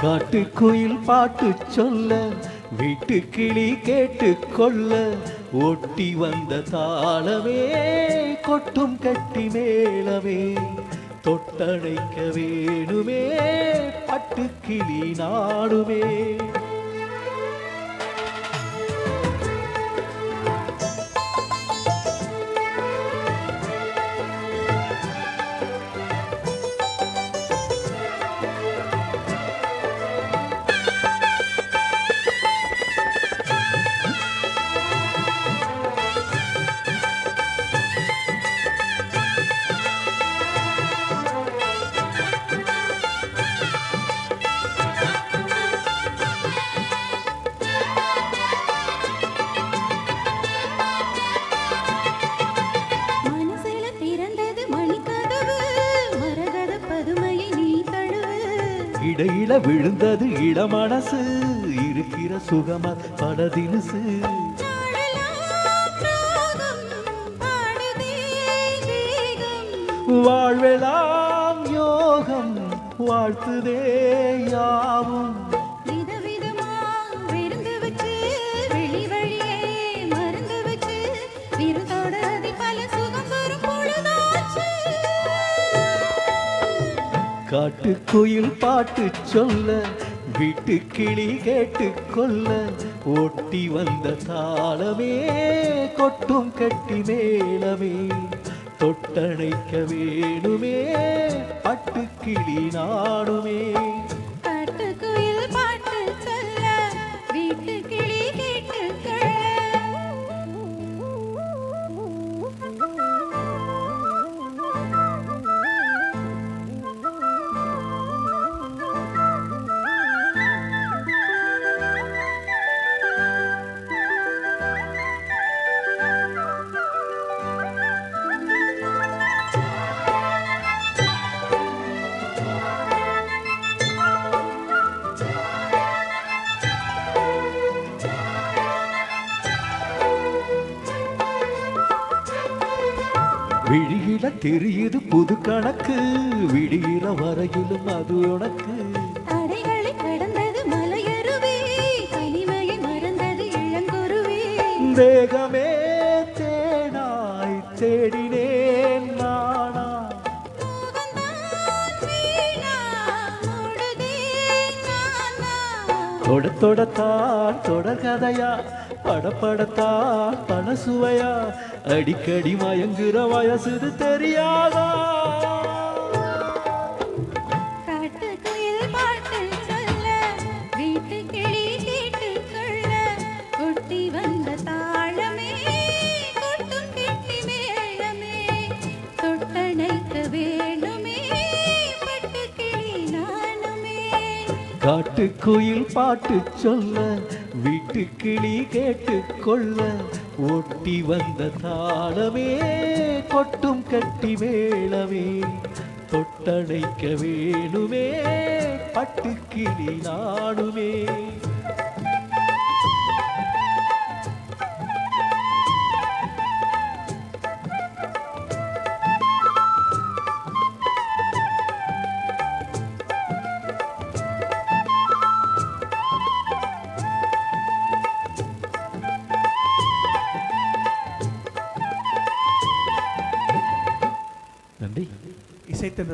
காட்டுக்குயில் பாட்டு சொல்ல வீட்டு கிளி கேட்டு கொள்ள ஒட்டி வந்த தாளமே கொட்டும் கட்டி மேளமே தொட்டணைக்க வேணுமே பட்டுக்கிளி நாடுமே. இடையில விழுந்தது இளமனசு இருக்கிற சுகமா படதினுசு வாழ்வெல்லாம் யோகம் வாழ்த்துதே யாவும் காட்டுக்குயில் பாட்டு சொல்ல வீட்டு கிளி கேட்டு கொள்ள ஒட்டி வந்த தாளமே கொட்டும் கட்டி மேளமே தொட்டணைக்க வேணுமே பட்டுக்கிளி நாடுமே. விழியில தெரியுது புது கணக்கு விடிகிற வரையிலும் அது உனக்கு தடைகளை கடந்தது மலையருவி தனிமையை மறந்தது இளங்குருவி தேகமே தேனாய் தேடினேன் நானா தொட தொடத்தான் தொடர்கதையா படப்படத்தான் பணசுவையா அடிக்கடி மயங்குற வயசுது தெரியாதா. காட்டுக்குயில் பாட்டு சொல்ல வீட்டு கிளி கேட்டு கொள்ள கொட்டி வந்த தாளமே கொட்டும் கெட்டி மேளமே தொட்டணைக்க வேணுமே பட்டுக்கிளி நானுமே. காட்டுக்குயில் பாட்டு சொல்ல வீட்டு கிளி கேட்டு கொள்ள ஒட்டி வந்த தாளமே கொட்டும் கட்டி மேளமே தொட்டணைக்க வேணுமே பட்டுக்கிளி நாடுமே. நன்றி. இசைத்தந்த